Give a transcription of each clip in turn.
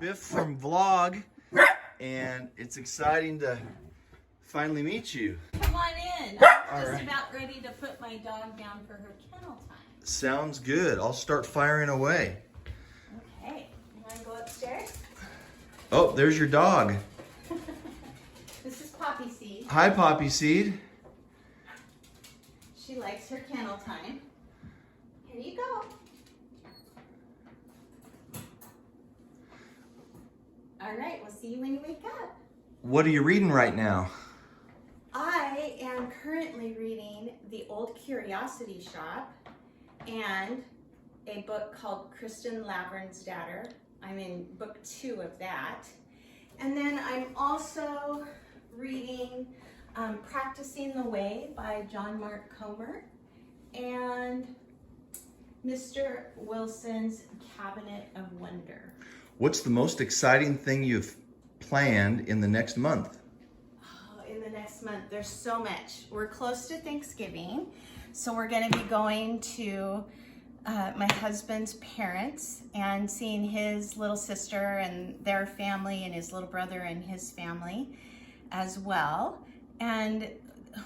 Biff from Vlog, and it's exciting to finally meet you. Come on in. I'm just right. about ready to put my dog down for her kennel time. Sounds good. I'll start firing away. Okay. You want to go upstairs? Oh, there's your dog. This is Poppy Seed. Hi, Poppy Seed. She likes her kennel time. Here you go. All right, we'll see you when you wake up. What are you reading right now? I am currently reading The Old Curiosity Shop and a book called Kristen Lavern's Daughter. I'm in book 2 of that. And then I'm also reading Practicing the Way by John Mark Comer and Mr. Wilson's Cabinet of Wonder. What's the most exciting thing you've planned in the next month? Oh, in the next month, there's so much. We're close to Thanksgiving, so we're going to be going to my husband's parents and seeing his little sister and their family and his little brother and his family as well. And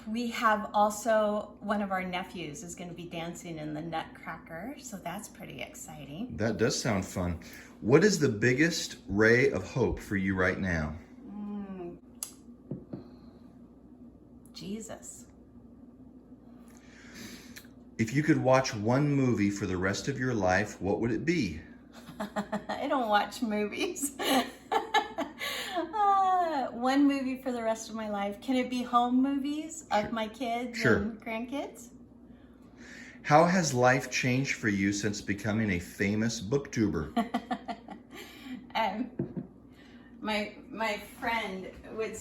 we have also, one of our nephews is going to be dancing in the Nutcracker, so that's pretty exciting. That does sound fun. What is the biggest ray of hope for you right now? Jesus. If you could watch one movie for the rest of your life, what would it be? I don't watch movies. One movie for the rest of my life. Can it be home movies of my kids and grandkids? How has life changed for you since becoming a famous booktuber? My friend would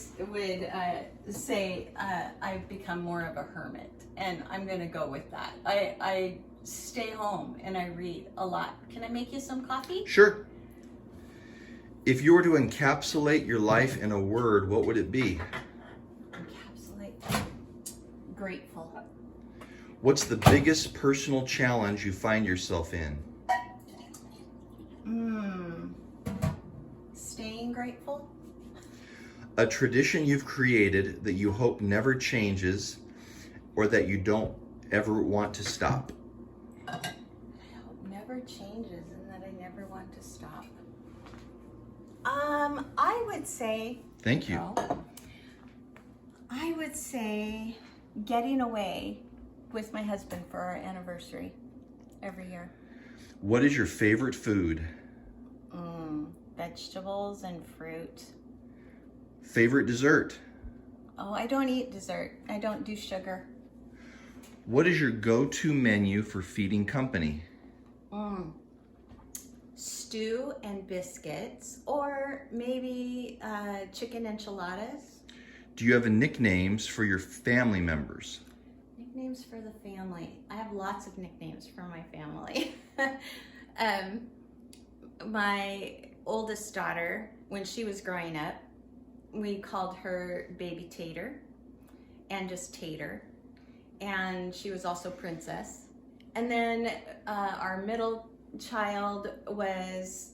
say I've become more of a hermit, and I'm going to go with that. I stay home and I read a lot. Can I make you some coffee? Sure. If you were to encapsulate your life in a word, what would it be? Encapsulate. Grateful. What's the biggest personal challenge you find yourself in? Staying grateful. A tradition you've created that you hope never changes or that you don't ever want to stop. I hope never changes and that I never want to stop. I would say... Thank you. I would say getting away with my husband for our anniversary every year. What is your favorite food? Vegetables and fruit. Favorite dessert? Oh, I don't eat dessert. I don't do sugar. What is your go-to menu for feeding company? Stew and biscuits, or maybe chicken enchiladas. Do you have nicknames for your family members? Nicknames for the family. I have lots of nicknames for my family. My oldest daughter, when she was growing up, we called her Baby Tater and just Tater. And she was also Princess. And then our middle child was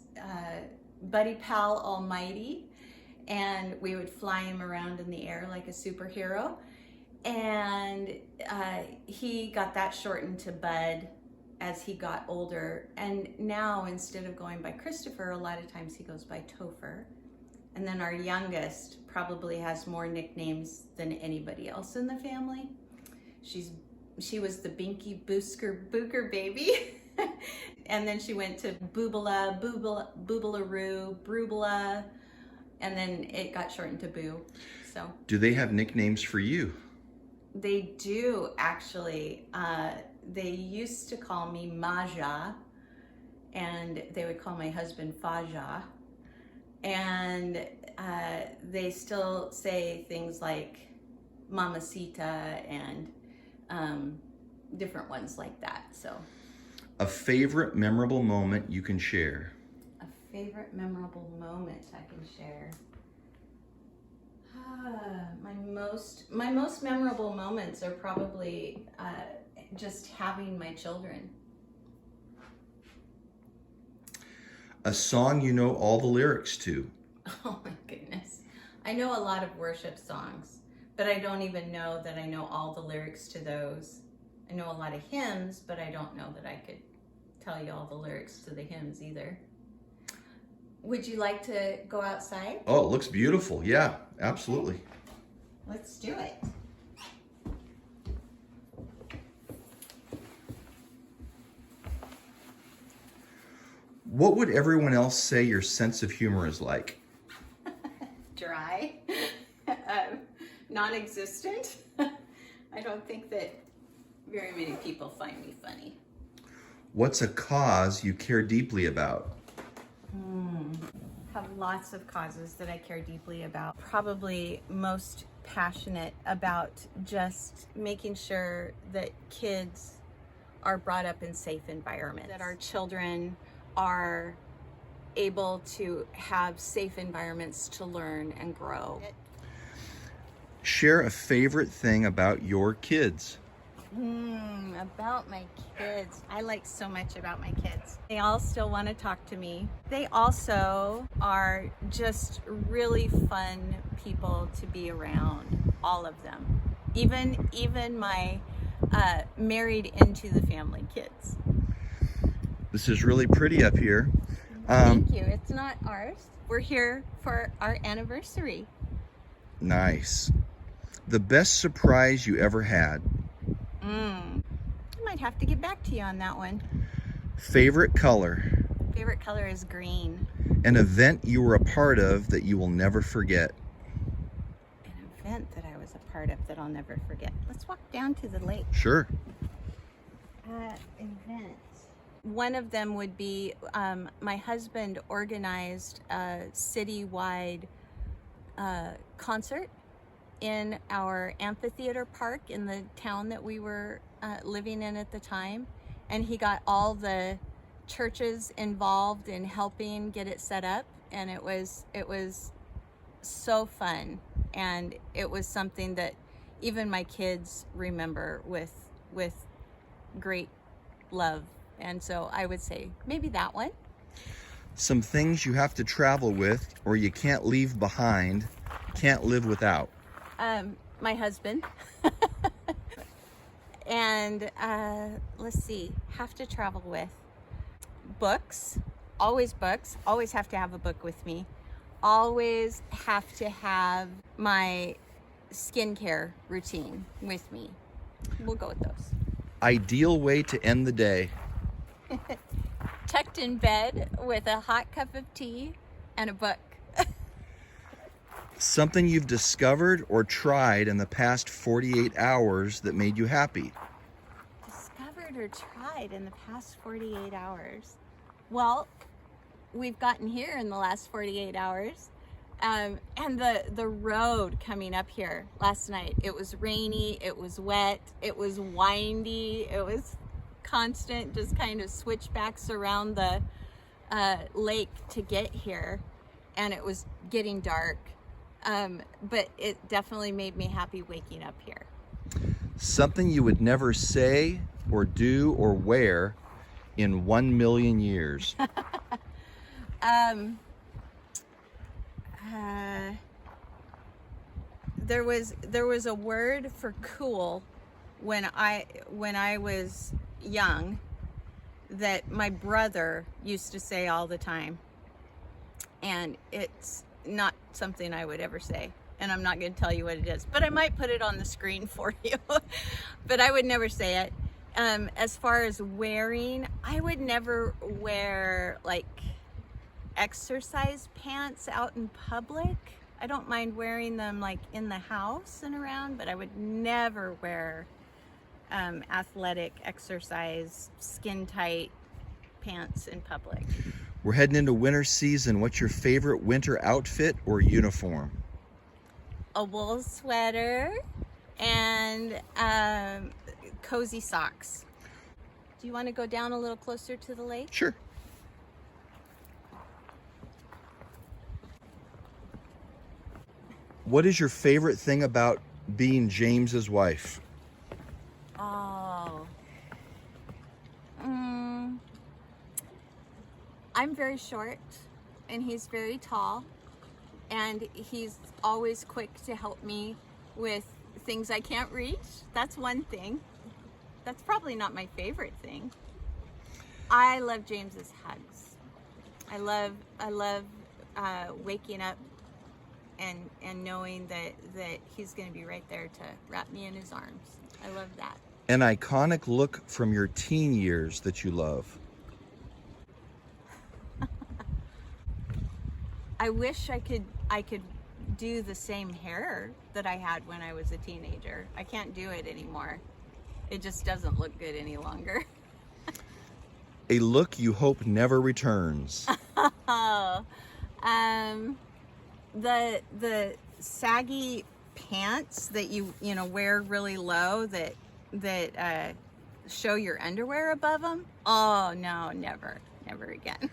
Buddy Pal Almighty. And we would fly him around in the air like a superhero. And he got that shortened to Bud as he got older. And now, instead of going by Christopher, a lot of times he goes by Topher. And then our youngest probably has more nicknames than anybody else in the family. She was the Binky Booker baby. And then she went to Boobala, Boobalaroo, Broobala, and then it got shortened to Boo. So. Do they have nicknames for you? They do, actually. They used to call me Maja, and they would call my husband Faja. And they still say things like Mamacita and different ones like that. So. A favorite memorable moment you can share? A favorite memorable moment I can share? My most memorable moments are probably just having my children. A song you know all the lyrics to. Oh my goodness. I know a lot of worship songs, but I don't even know that I know all the lyrics to those. I know a lot of hymns, but I don't know that I could tell you all the lyrics to the hymns either. Would you like to go outside? Oh, it looks beautiful. Yeah, absolutely. Okay. Let's do it. What would everyone else say your sense of humor is like? Dry. Non-existent. I don't think that very many people find me funny. What's a cause you care deeply about? Have lots of causes that I care deeply about. Probably most passionate about just making sure that kids are brought up in safe environments, that our children are able to have safe environments to learn and grow. Share a favorite thing about your kids. About my kids. I like so much about my kids. They all still want to talk to me. They also are just really fun people to be around, all of them. Even my married into the family kids. This is really pretty up here. Thank you. It's not ours. We're here for our anniversary. Nice. The best surprise you ever had. I might have to get back to you on that one. Favorite color. Favorite color is green. An event you were a part of that you will never forget. An event that I was a part of that I'll never forget. Let's walk down to the lake. Sure. Events. One of them would be my husband organized a citywide concert in our amphitheater park in the town that we were living in at the time, and he got all the churches involved in helping get it set up, and it was so fun, and it was something that even my kids remember with great love. And so I would say maybe that one. Some things you have to travel with or you can't leave behind, can't live without. My husband. And let's see, have to travel with. Books, always have to have a book with me. Always have to have my skincare routine with me. We'll go with those. Ideal way to end the day. Tucked in bed with a hot cup of tea and a book. Something you've discovered or tried in the past 48 hours that made you happy. Discovered or tried in the past 48 hours? Well, we've gotten here in the last 48 hours. And the road coming up here last night, it was rainy, it was wet, it was windy, it was constant just kind of switchbacks around the lake to get here, and it was getting dark, but it definitely made me happy waking up here. Something you would never say or do or wear in 1,000,000 years. There was a word for cool when I was young that my brother used to say all the time, and it's not something I would ever say, and I'm not going to tell you what it is, but I might put it on the screen for you. But I would never say it. As far as wearing, I would never wear like exercise pants out in public. I don't mind wearing them like in the house and around, but I would never wear athletic exercise skin tight pants in public. We're heading into winter season. What's your favorite winter outfit or uniform? A wool sweater and cozy socks. Do you want to go down a little closer to the lake? Sure. What is your favorite thing about being James's wife? Oh. I'm very short and he's very tall, and he's always quick to help me with things I can't reach. That's one thing. That's probably not my favorite thing. I love James's hugs. I love waking up and knowing that he's going to be right there to wrap me in his arms. I love that. An iconic look from your teen years that you love. I wish I could do the same hair that I had when I was a teenager. I can't do it anymore. It just doesn't look good any longer. A look you hope never returns. Oh, the saggy pants that you wear really low that show your underwear above them. Oh no, never again.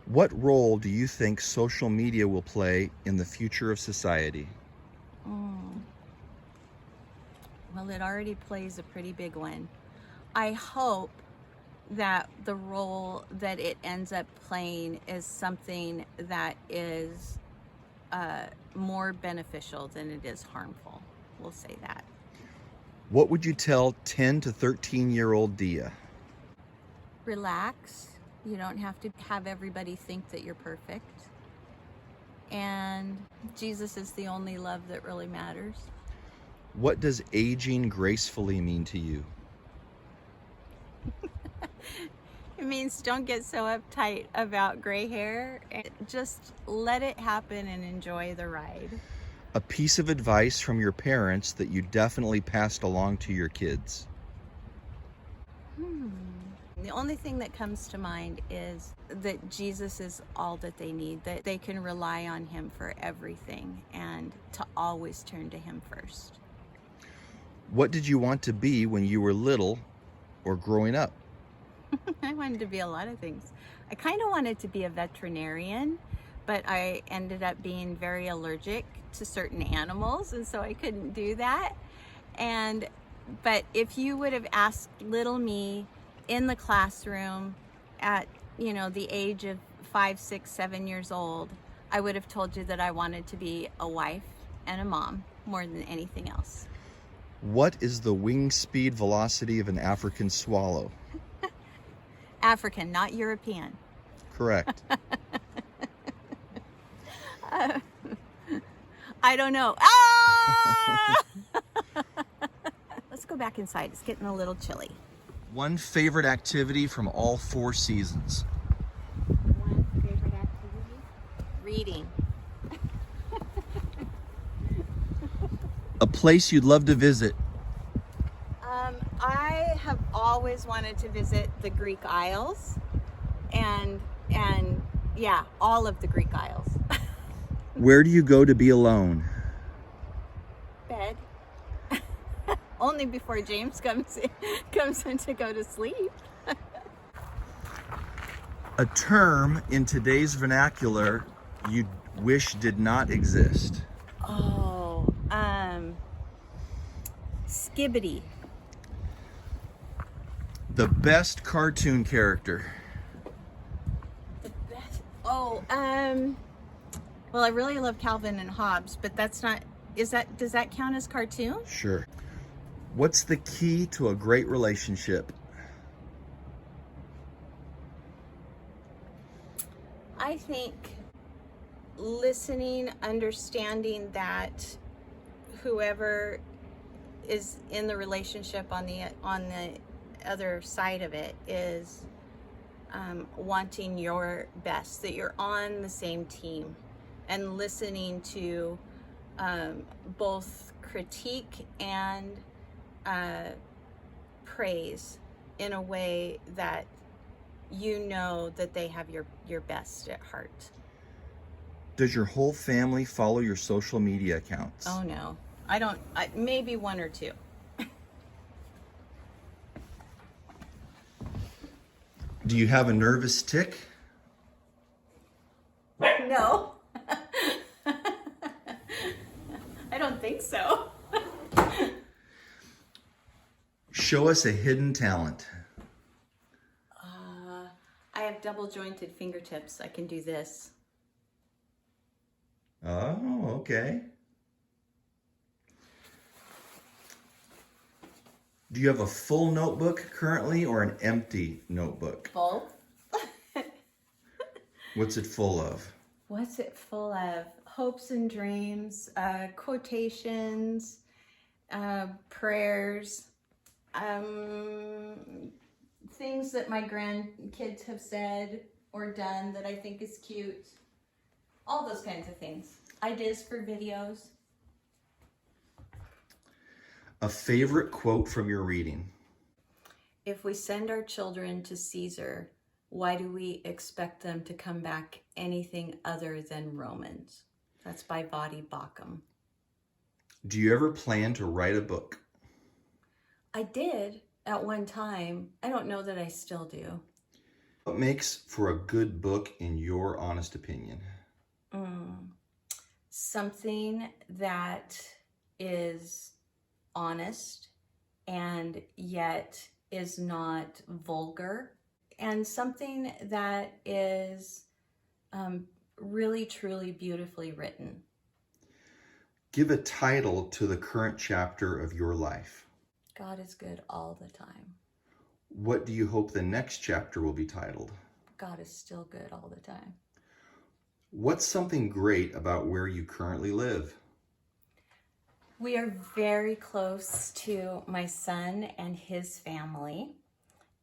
What role do you think social media will play in the future of society? Well, it already plays a pretty big one. I hope that the role that it ends up playing is something that is more beneficial than it is harmful. We'll say that. What would you tell 10 to 13-year-old Deea? Relax. You don't have to have everybody think that you're perfect. And Jesus is the only love that really matters. What does aging gracefully mean to you? It means don't get so uptight about gray hair. Just let it happen and enjoy the ride. A piece of advice from your parents that you definitely passed along to your kids. The only thing that comes to mind is that Jesus is all that they need, that they can rely on him for everything and to always turn to him first. What did you want to be when you were little or growing up? I wanted to be a lot of things. I kind of wanted to be a veterinarian, but I ended up being very allergic to certain animals, and so I couldn't do that. But if you would have asked little me in the classroom at the age of 5, 6, 7 years old, I would have told you that I wanted to be a wife and a mom more than anything else. What is the wing speed velocity of an African swallow? African, not European. Correct. I don't know. Ah! Let's go back inside. It's getting a little chilly. One favorite activity from all 4 seasons. One favorite activity? Reading. A place you'd love to visit. I have always wanted to visit the Greek Isles, and yeah, all of the Greek Isles. Where do you go to be alone? Bed. Only before James comes in to go to sleep. A term in today's vernacular you wish did not exist. Oh, skibbity. The best cartoon character. The best. Oh, well, I really love Calvin and Hobbes, but that's not. Does that count as cartoon? Sure. What's the key to a great relationship? I think listening, understanding that whoever is in the relationship on the other side of it is wanting your best, that you're on the same team, and listening to both critique and praise in a way that you know that they have your best at heart. Does your whole family follow your social media accounts? Oh no, I don't. Maybe 1 or 2. Do you have a nervous tick? No. I don't think so. Show us a hidden talent. I have double jointed fingertips. I can do this. Oh, okay. Do you have a full notebook currently or an empty notebook? Full. What's it full of? What's it full of? Hopes and dreams, quotations, prayers, things that my grandkids have said or done that I think is cute. All those kinds of things. Ideas for videos. A favorite quote from your reading? If we send our children to Caesar, why do we expect them to come back anything other than Romans? That's by Vadi Bakum. Do you ever plan to write a book? I did at one time. I don't know that I still do. What makes for a good book in your honest opinion? Something that is honest and yet is not vulgar, and something that is really, truly beautifully written. Give a title to the current chapter of your life. God is good all the time. What do you hope the next chapter will be titled? God is still good all the time. What's something great about where you currently live? We are very close to my son and his family,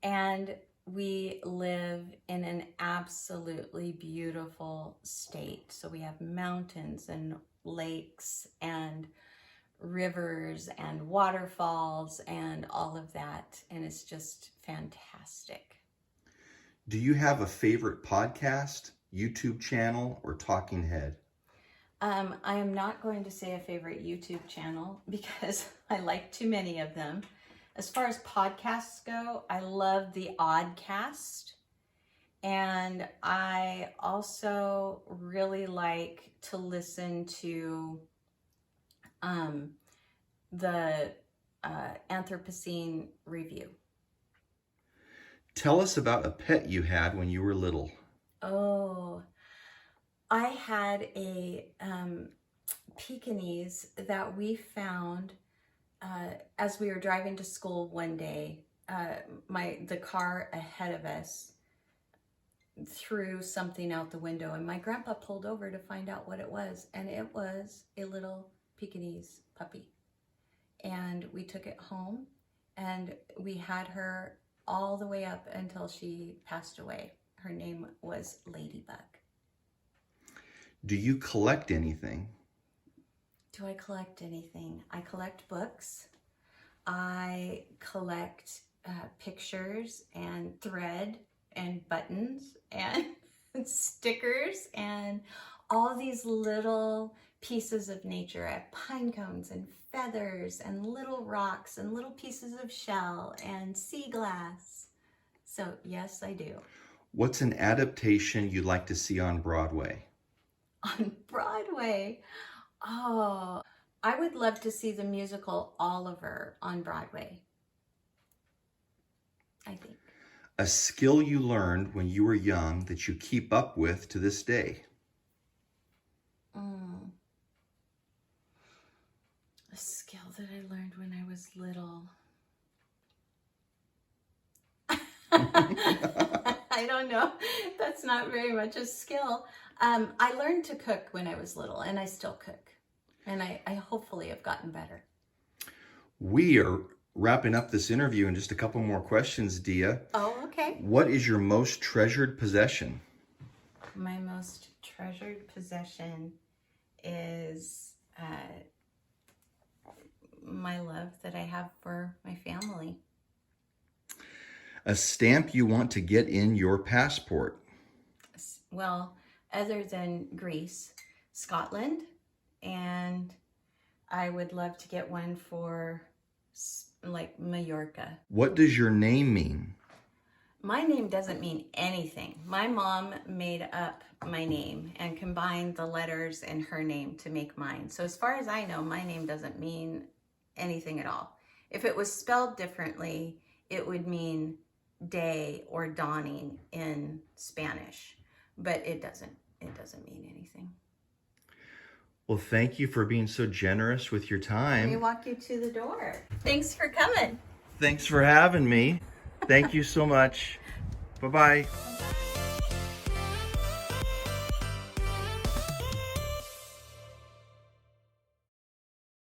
and we live in an absolutely beautiful state. So we have mountains and lakes and rivers and waterfalls and all of that, and it's just fantastic. Do you have a favorite podcast, YouTube channel, or talking head? I am not going to say a favorite YouTube channel because I like too many of them. As far as podcasts go, I love the Oddcast, and I also really like to listen to the Anthropocene Review. Tell us about a pet you had when you were little. Oh, I had a Pekingese that we found as we were driving to school one day. The car ahead of us threw something out the window, and my grandpa pulled over to find out what it was, and it was a little Pekingese puppy. And we took it home, and we had her all the way up until she passed away. Her name was Ladybug. Do you collect anything? Do I collect anything? I collect books. I collect pictures and thread and buttons and stickers and all these little pieces of nature. I have pine cones and feathers and little rocks and little pieces of shell and sea glass. So yes, I do. What's an adaptation you'd like to see on Broadway? On Broadway? Oh, I would love to see the musical Oliver on Broadway, I think. A skill you learned when you were young that you keep up with to this day? A skill that I learned when I was little. I don't know. That's not very much a skill. I learned to cook when I was little, and I still cook. And I hopefully have gotten better. We are wrapping up this interview in just a couple more questions, Dia. Oh, okay. What is your most treasured possession? My most treasured possession is my love that I have for my family. A stamp you want to get in your passport? Well, other than Greece, Scotland, and I would love to get one for like Mallorca. What does your name mean? My name doesn't mean anything. My mom made up my name and combined the letters in her name to make mine. So as far as I know, my name doesn't mean anything at all. If it was spelled differently, it would mean day or dawning in Spanish, but it doesn't mean anything. Well, thank you for being so generous with your Let me time. walk you to the door. Thanks for coming. Thanks for having me. Thank you so much. Bye-bye.